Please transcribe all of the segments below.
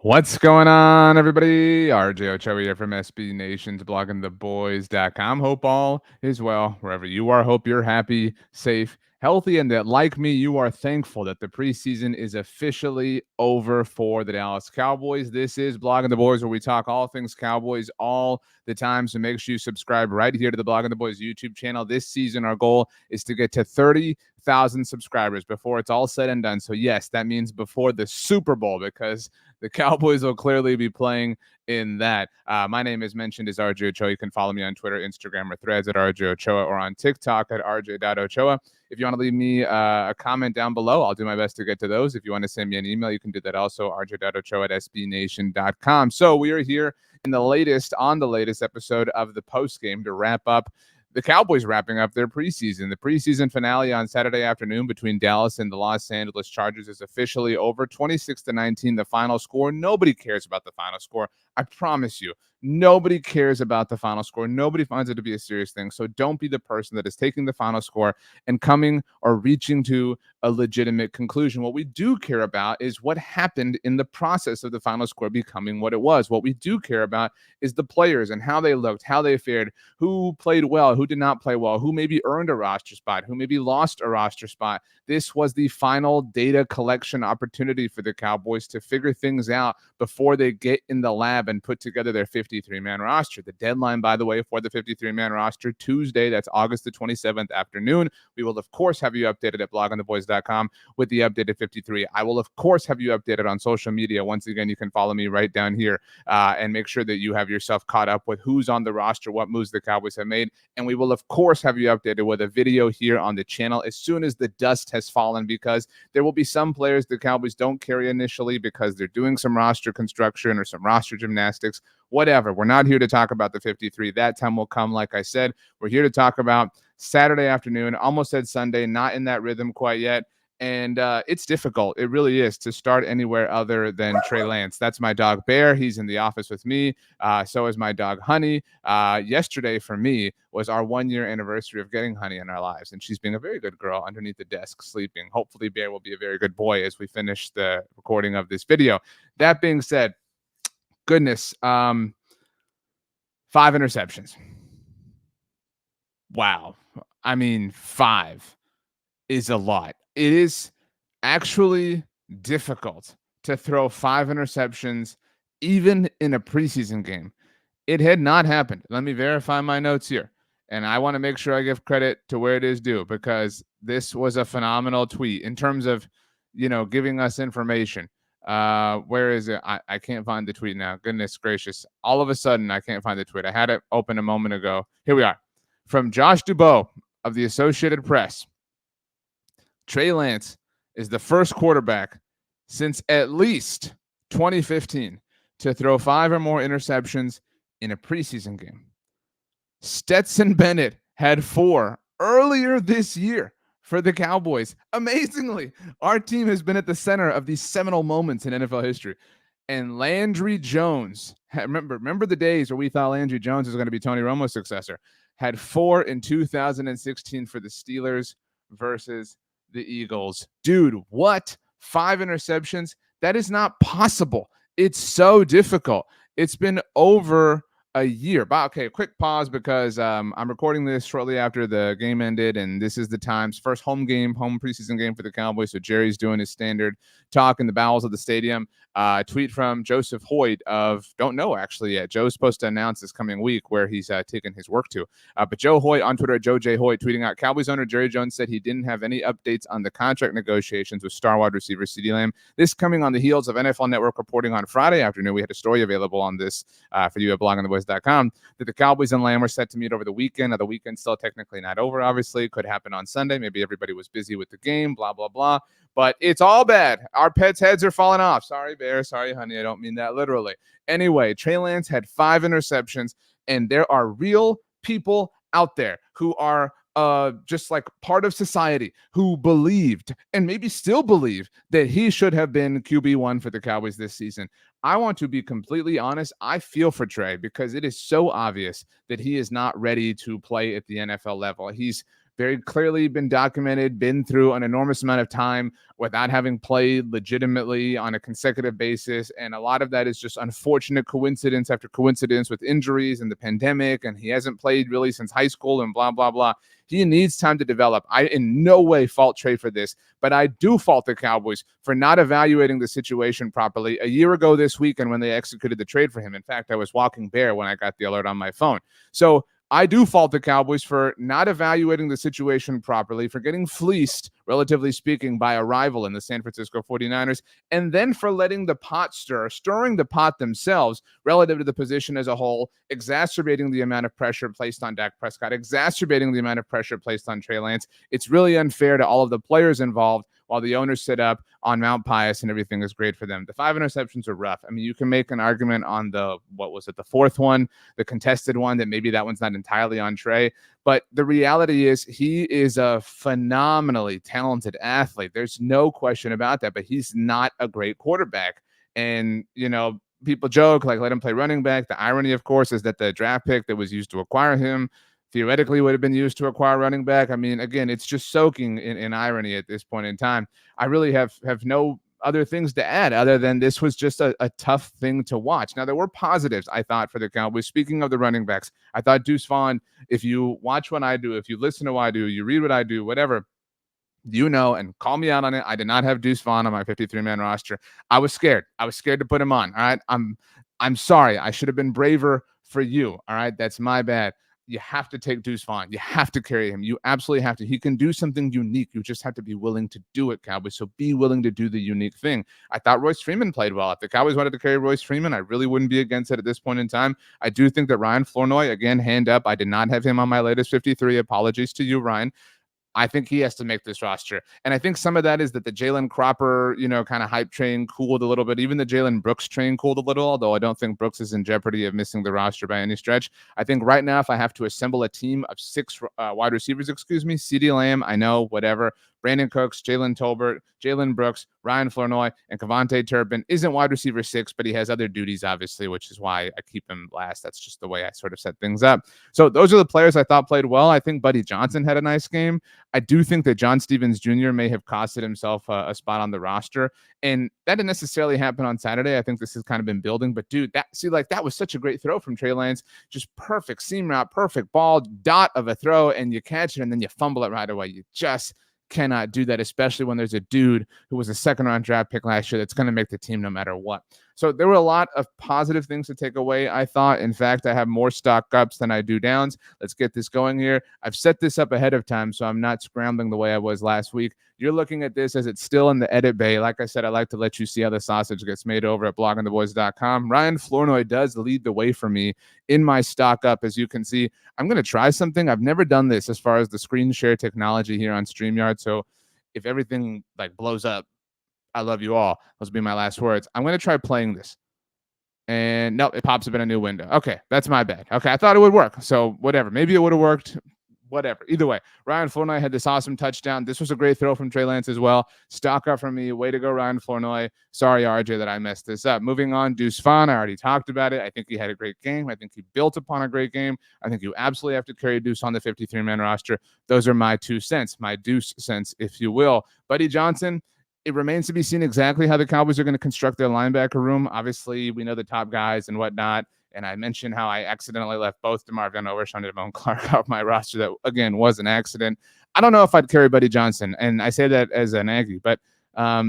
What's going on, everybody? RJ Ochoa here from SB Nation's bloggingtheboys.com. Hope all is well wherever you are. Hope you're happy, safe, healthy, and that, like me, you are thankful that the preseason is officially over for the Dallas Cowboys. This is Blogging the Boys, where we talk all things Cowboys all the time. So make sure you subscribe right here to the Blogging the Boys YouTube channel. This season, our goal is to get to 30,000 subscribers before it's all said and done. So, yes, that means before the Super Bowl, because the Cowboys will clearly be playing in that. My name, as mentioned, is RJ Ochoa. You can follow me on Twitter, Instagram, or Threads at RJ Ochoa, or on TikTok at RJ.Ochoa. If you want to leave me a comment down below, I'll do my best to get to those. If you want to send me an email, you can do that also, RJ.Ochoa at SBNation.com. So we are here on the latest episode of the Postgame to wrap up the Cowboys wrapping up their preseason. The preseason finale on Saturday afternoon between Dallas and the Los Angeles Chargers is officially over. 26-19, the final score. Nobody cares about the final score. I promise you, nobody cares about the final score. Nobody finds it to be a serious thing. So don't be the person that is taking the final score and coming or reaching to a legitimate conclusion. What we do care about is what happened in the process of the final score becoming what it was. What we do care about is the players and how they looked, how they fared, who played well, who did not play well, who maybe earned a roster spot, who maybe lost a roster spot. This was the final data collection opportunity for the Cowboys to figure things out before they get in the lab and put together their 53-man roster. The deadline, by the way, for the 53-man roster, Tuesday, that's August the 27th afternoon. We will, of course, have you updated at bloggingtheboys.com with the updated 53. I will, of course, have you updated on social media. Once again, you can follow me right down here and make sure that you have yourself caught up with who's on the roster, what moves the Cowboys have made. And we will, of course, have you updated with a video here on the channel as soon as the dust has fallen, because there will be some players the Cowboys don't carry initially because they're doing some roster construction or some roster gymnastics, whatever. We're not here to talk about the 53. That time will come, like I said. We're here to talk about Saturday afternoon, almost said Sunday, not in that rhythm quite yet. And it's difficult. It really is to start anywhere other than Trey Lance. That's my dog Bear. He's in the office with me. So is my dog Honey. Yesterday for me was our 1-year anniversary of getting Honey in our lives. And she's being a very good girl underneath the desk sleeping. Hopefully Bear will be a very good boy as we finish the recording of this video. That being said, goodness, 5 interceptions. Wow. I mean, 5 is a lot. It is actually difficult to throw 5 interceptions even in a preseason game. It had not happened. Let me verify my notes here. And I want to make sure I give credit to where it is due, because this was a phenomenal tweet in terms of, giving us information. Where is it? I can't find the tweet now. Goodness gracious. All of a sudden, I can't find the tweet. I had it open a moment ago. Here we are. From Josh Dubow of the Associated Press. Trey Lance is the first quarterback since at least 2015 to throw 5 or more interceptions in a preseason game. Stetson Bennett had 4 earlier this year for the Cowboys. Amazingly, our team has been at the center of these seminal moments in NFL history. And Landry Jones, remember the days where we thought Landry Jones was going to be Tony Romo's successor, had 4 in 2016 for the Steelers versus the Eagles. Dude, what? 5 interceptions? That is not possible. It's so difficult. It's been over a year. But okay, quick pause, because I'm recording this shortly after the game ended, and this is the Times' first home preseason game for the Cowboys. So Jerry's doing his standard talk in the bowels of the stadium. Tweet from Joseph Hoyt of, don't know actually yet. Joe's supposed to announce this coming week where he's taking his work to. But Joe Hoyt on Twitter, Joe J. Hoyt, tweeting out, Cowboys owner Jerry Jones said he didn't have any updates on the contract negotiations with star wide receiver CeeDee Lamb. This coming on the heels of NFL Network reporting on Friday afternoon. We had a story available on this for you at bloggingtheboys.com that the Cowboys and Lamb were set to meet over the weekend. Now, the weekend's still technically not over, obviously. Could happen on Sunday. Maybe everybody was busy with the game, blah, blah, blah. But it's all bad. Our pets' heads are falling off. Sorry, Bear. Sorry, Honey. I don't mean that literally. Anyway, Trey Lance had 5 interceptions, and there are real people out there who are just like part of society who believed and maybe still believe that he should have been QB1 for the Cowboys this season. I want to be completely honest. I feel for Trey because it is so obvious that he is not ready to play at the NFL level. He's very clearly been documented, been through an enormous amount of time without having played legitimately on a consecutive basis. And a lot of that is just unfortunate coincidence after coincidence with injuries and the pandemic. And he hasn't played really since high school and blah, blah, blah. He needs time to develop. I in no way fault Trey for this, but I do fault the Cowboys for not evaluating the situation properly a year ago this weekend when they executed the trade for him. In fact, I was walking bare when I got the alert on my phone. So I do fault the Cowboys for not evaluating the situation properly, for getting fleeced, relatively speaking, by a rival in the San Francisco 49ers, and then for letting the pot stirring the pot themselves relative to the position as a whole, exacerbating the amount of pressure placed on Dak Prescott, exacerbating the amount of pressure placed on Trey Lance. It's really unfair to all of the players involved while the owners sit up on Mount Pius and everything is great for them. The 5 interceptions are rough. I mean, you can make an argument on the fourth one, the contested one, that maybe that one's not entirely on Trey. But the reality is he is a phenomenally talented athlete. There's no question about that, but he's not a great quarterback. And, people joke, like, let him play running back. The irony, of course, is that the draft pick that was used to acquire him theoretically would have been used to acquire running back. I mean, again, it's just soaking in irony at this point in time. I really have no other things to add other than this was just a tough thing to watch. Now, there were positives, I thought, for the Cowboys. Speaking of the running backs, I thought Deuce Vaughn, if you watch what I do, if you listen to what I do, you read what I do, whatever, and call me out on it. I did not have Deuce Vaughn on my 53-man roster. I was scared. I was scared to put him on. All right. I'm sorry. I should have been braver for you. All right. That's my bad. You have to take Deuce Vaughn. You have to carry him. You absolutely have to. He can do something unique. You just have to be willing to do it, Cowboys. So be willing to do the unique thing. I thought Royce Freeman played well. If the Cowboys wanted to carry Royce Freeman, I really wouldn't be against it at this point in time. I do think that Ryan Flournoy, again, hand up, I did not have him on my latest 53. Apologies to you, Ryan. I think he has to make this roster. And I think some of that is that the Jalen Cropper, kind of hype train cooled a little bit. Even the Jalen Brooks train cooled a little, although I don't think Brooks is in jeopardy of missing the roster by any stretch. I think right now, if I have to assemble a team of 6 wide receivers, CeeDee Lamb, I know, whatever, Brandon Cooks, Jalen Tolbert, Jalen Brooks, Ryan Flournoy, and Kevontae Turpin isn't wide receiver 6, but he has other duties, obviously, which is why I keep him last. That's just the way I sort of set things up. So those are the players I thought played well. I think Buddy Johnson had a nice game. I do think that John Stevens Jr. may have costed himself a spot on the roster, and that didn't necessarily happen on Saturday. I think this has kind of been building, but dude, that was such a great throw from Trey Lance, just perfect seam route, perfect ball, dot of a throw, and you catch it, and then you fumble it right away. You just cannot do that, especially when there's a dude who was a 2nd-round draft pick last year that's going to make the team no matter what. So there were a lot of positive things to take away, I thought. In fact, I have more stock ups than I do downs. Let's get this going here. I've set this up ahead of time, so I'm not scrambling the way I was last week. You're looking at this as it's still in the edit bay. Like I said, I like to let you see how the sausage gets made over at bloggingtheboys.com. Ryan Flournoy does lead the way for me in my stock up. As you can see, I'm going to try something. I've never done this as far as the screen share technology here on StreamYard. So if everything blows up, I love you all. Those will be my last words. I'm going to try playing this. And no, it pops up in a new window. Okay, that's my bad. Okay, I thought it would work. So whatever. Maybe it would have worked. Whatever. Either way, Ryan Flournoy had this awesome touchdown. This was a great throw from Trey Lance as well. Stock up from me. Way to go, Ryan Flournoy. Sorry, RJ, that I messed this up. Moving on, Deuce Vaughn. I already talked about it. I think he had a great game. I think he built upon a great game. I think you absolutely have to carry Deuce on the 53-man roster. Those are my 2 cents, my Deuce cents, if you will. Buddy Johnson, it remains to be seen exactly how the Cowboys are going to construct their linebacker room. Obviously, we know the top guys and whatnot. And I mentioned how I accidentally left both DeMarvion Overshown and Devon Clark off my roster. That, again, was an accident. I don't know if I'd carry Buddy Johnson. And I say that as an Aggie. But I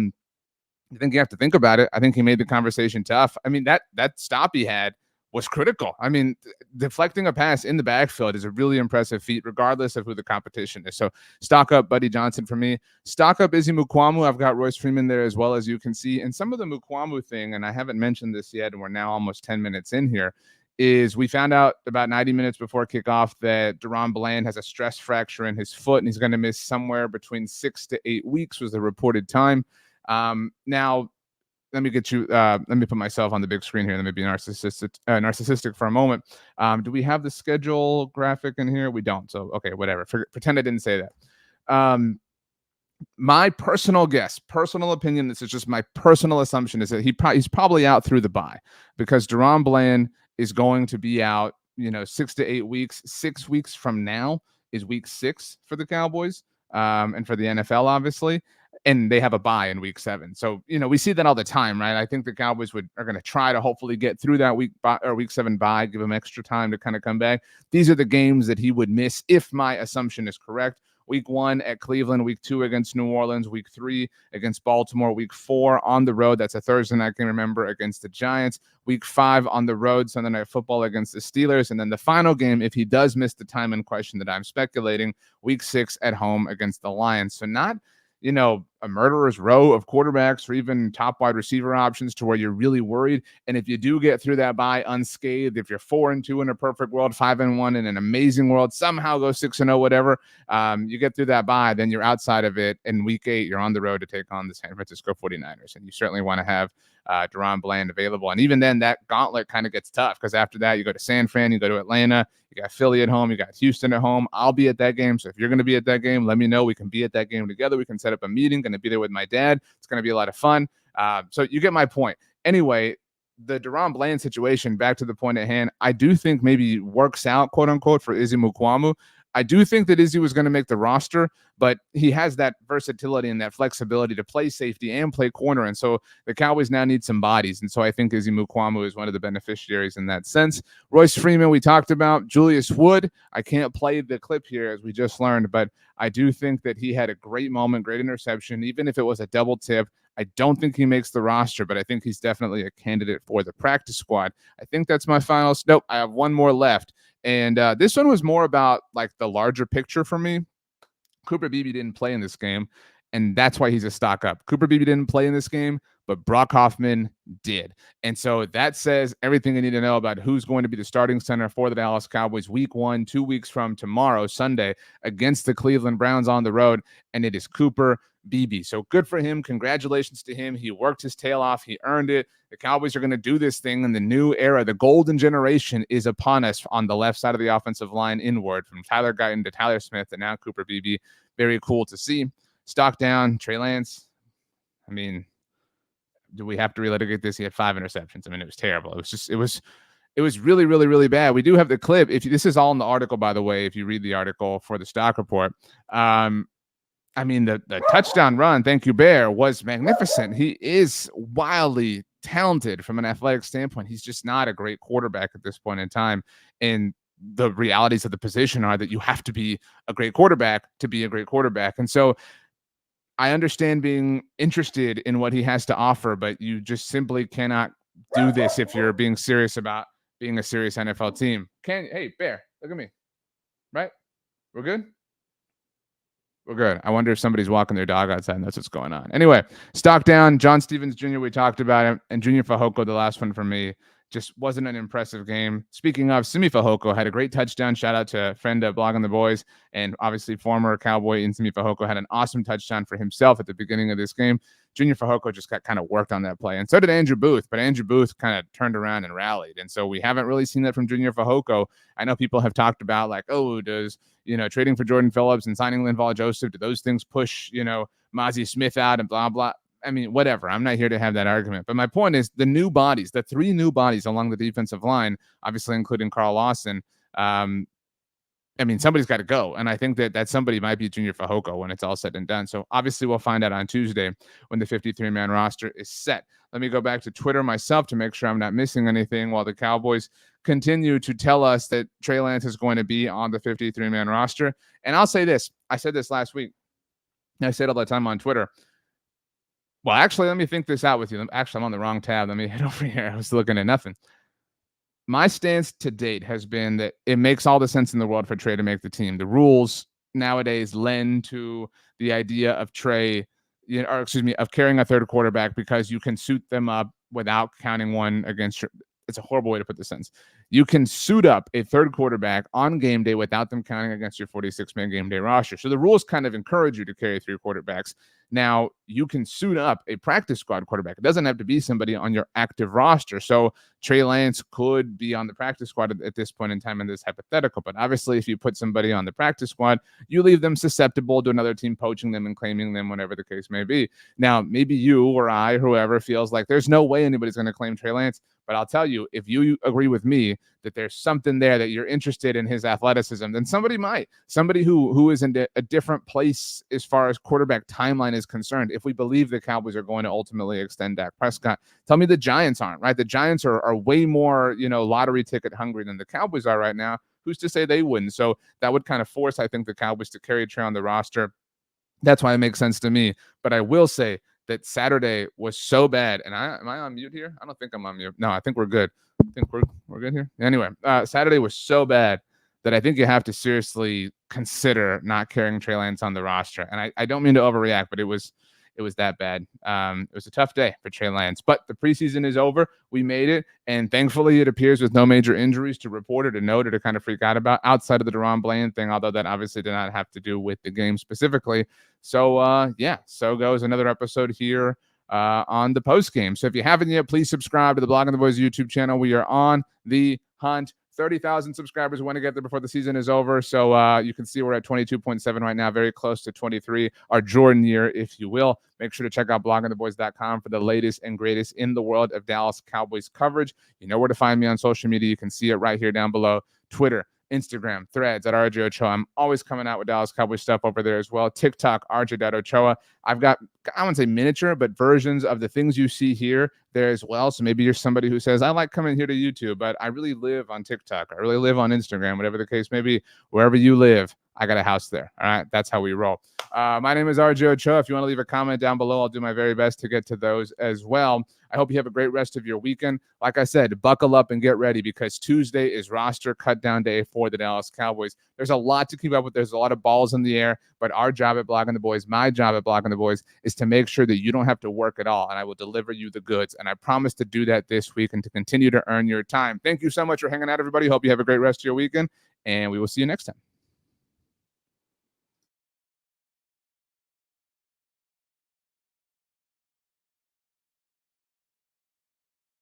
think you have to think about it. I think he made the conversation tough. I mean, that stop he had was critical. I mean, deflecting a pass in the backfield is a really impressive feat, regardless of who the competition is. So stock up Buddy Johnson for me. Stock up Izzy Mukuamu. I've got Royce Freeman there as well, as you can see. And some of the Mukuamu thing, and I haven't mentioned this yet, and we're now almost 10 minutes in here, is we found out about 90 minutes before kickoff that Deron Bland has a stress fracture in his foot, and he's going to miss somewhere between 6 to 8 weeks was the reported time. Now, let me put myself on the big screen here. Let me be narcissistic for a moment. Do we have the schedule graphic in here? We don't. So, okay, whatever. Pretend I didn't say that. My personal guess, personal opinion, this is just my personal assumption, is that he's probably out through the bye, because Deron Bland is going to be out, 6 to 8 weeks. 6 weeks from now is week 6 for the Cowboys, and for the NFL, obviously. And they have a bye in week 7. So, we see that all the time, right? I think the Cowboys are going to try to hopefully get through that week 7 bye, give them extra time to kind of come back. These are the games that he would miss if my assumption is correct. Week 1 at Cleveland, week 2 against New Orleans, week 3 against Baltimore, week 4 on the road. That's a Thursday night game, remember, against the Giants. Week 5 on the road, Sunday Night Football against the Steelers. And then the final game, if he does miss the time in question that I'm speculating, week 6 at home against the Lions. So not a murderer's row of quarterbacks or even top wide receiver options to where you're really worried. And if you do get through that bye unscathed, if you're 4-2 in a perfect world, 5-1 in an amazing world, somehow go 6-0, whatever, you get through that bye, then you're outside of it. In week 8, you're on the road to take on the San Francisco 49ers. And you certainly want to have Deron Bland available. And even then, that gauntlet kind of gets tough because after that, you go to San Fran, you go to Atlanta, you got Philly at home, you got Houston at home. I'll be at that game. So if you're going to be at that game, let me know. We can be at that game together. We can set up a meeting. Going to be there with my dad. It's going to be a lot of fun. So you get my point. Anyway, the Deron Bland situation, back to the point at hand, I do think maybe works out, quote unquote, for Izzy Mukuamu. I do think that Izzy was going to make the roster, but he has that versatility and that flexibility to play safety and play corner. And so the Cowboys now need some bodies. And so I think Izzy Mukuamu is one of the beneficiaries in that sense. Royce Freeman, we talked about. Julius Wood, I can't play the clip here as we just learned, but I do think that he had a great moment, great interception, even if it was a double tip. I don't think he makes the roster, but I think he's definitely a candidate for the practice squad. I think that's my final. Nope, I have one more left. And this one was more about like the larger picture for me. Cooper Beebe didn't play in this game, and that's why he's a stock up. Cooper Beebe didn't play in this game, but Brock Hoffman did. And so that says everything I need to know about who's going to be the starting center for the Dallas Cowboys week 1, 2 weeks from tomorrow, Sunday, against the Cleveland Browns on the road, and it is Cooper Beebe. So good for him. Congratulations to him. He worked his tail off. He earned it. The Cowboys are going to do this thing in the new era. The golden generation is upon us on the left side of the offensive line inward, from Tyler Guyton to Tyler Smith and now Cooper Beebe. Very cool to see. Stock down, Trey Lance. I mean, do we have to relitigate this? He had 5 interceptions. I mean, it was terrible. It was really, really, really bad. We do have the clip. This is all in the article, by the way, if you read the article for the stock report. I mean, the touchdown run, thank you, Bear, was magnificent. He is wildly talented from an athletic standpoint. He's just not a great quarterback at this point in time. And the realities of the position are that you have to be a great quarterback to be a great quarterback. And so I understand being interested in what he has to offer, but you just simply cannot do this if you're being serious about being a serious NFL team. Hey, Bear, look at me. Right? We're good? We're good. I wonder if somebody's walking their dog outside and that's what's going on. Anyway, stock down. John Stevens Jr., we talked about him. And Junior Fajoko, the last one for me, just wasn't an impressive game. Speaking of, Simi Fajoko had a great touchdown. Shout out to a friend of Blogging the Boys, and obviously former Cowboy in Simi Fajoko had an awesome touchdown for himself at the beginning of this game. Junior Fajoko just got kind of worked on that play, and so did Andrew Booth, but Andrew Booth kind of turned around and rallied, and so we haven't really seen that from Junior Fajoko. I know people have talked about like, oh, does trading for Jordan Phillips and signing Linval Joseph, do those things push Mozzie Smith out and blah blah. I mean, whatever. I'm not here to have that argument. But my point is the new bodies, the 3 new bodies along the defensive line, obviously including Carl Lawson. I mean, somebody's got to go. And I think that somebody might be Junior Fajoko when it's all said and done. So obviously we'll find out on Tuesday when the 53-man roster is set. Let me go back to Twitter myself to make sure I'm not missing anything while the Cowboys continue to tell us that Trey Lance is going to be on the 53-man roster. And I'll say this. I said this last week. I say it all the time on Twitter. Well, actually, let me think this out with you. Actually, I'm on the wrong tab. Let me head over here. I was looking at nothing. My stance to date has been that it makes all the sense in the world for Trey to make the team. The rules nowadays lend to the idea of Trey, of carrying a third quarterback because you can suit them up without counting one against your. It's a horrible way to put the sentence. You can suit up a third quarterback on game day without them counting against your 46-man game day roster. So the rules kind of encourage you to carry 3 quarterbacks. Now, you can suit up a practice squad quarterback. It doesn't have to be somebody on your active roster. So Trey Lance could be on the practice squad at this point in time in this hypothetical. But obviously, if you put somebody on the practice squad, you leave them susceptible to another team poaching them and claiming them, whatever the case may be. Now, maybe you or I, whoever, feels like there's no way anybody's going to claim Trey Lance. But I'll tell you, if you agree with me that there's something there that you're interested in his athleticism, then somebody who is in a different place as far as quarterback timeline is concerned. If we believe the Cowboys are going to ultimately extend Dak Prescott, tell me the Giants aren't, right? The Giants are way more, lottery ticket hungry than the Cowboys are right now. Who's to say they wouldn't? So that would kind of force, I think, the Cowboys to carry Trey on the roster. That's why it makes sense to me. But I will say that Saturday was so bad. And am I on mute here? I don't think I'm on mute. No, I think we're good. I think we're good here. Anyway, Saturday was so bad that I think you have to seriously consider not carrying Trey Lance on the roster. And I don't mean to overreact, but it was that bad. It was a tough day for Trey Lance, but the preseason is over. We made it, and thankfully it appears with no major injuries to report or to note or to kind of freak out about outside of the Deron Bland thing, although that obviously did not have to do with the game specifically. So, so goes another episode here on the Postgame. So if you haven't yet, please subscribe to the Blogging the Boys YouTube channel. We are on the hunt. 30,000 subscribers. We want to get there before the season is over. So you can see we're at 22.7 right now, very close to 23, our Jordan year, if you will. Make sure to check out bloggingtheboys.com for the latest and greatest in the world of Dallas Cowboys coverage. You know where to find me on social media. You can see it right here down below. Twitter, Instagram, Threads at RJ Ochoa. I'm always coming out with Dallas Cowboys stuff over there as well. TikTok, RJ.Ochoa. I've got, I wouldn't say miniature, but versions of the things you see here there as well. So maybe you're somebody who says, I like coming here to YouTube, but I really live on TikTok. I really live on Instagram, whatever the case may be. Wherever you live, I got a house there. All right. That's how we roll. My name is RJ Ochoa. If you want to leave a comment down below, I'll do my very best to get to those as well. I hope you have a great rest of your weekend. Like I said, buckle up and get ready because Tuesday is roster cut down day for the Dallas Cowboys. There's a lot to keep up with. There's a lot of balls in the air, but our job at Blogging the Boys, my job at Blogging the Boys, is to make sure that you don't have to work at all, and I will deliver you the goods. And I promise to do that this week and to continue to earn your time. Thank you so much for hanging out, everybody. Hope you have a great rest of your weekend, and we will see you next time.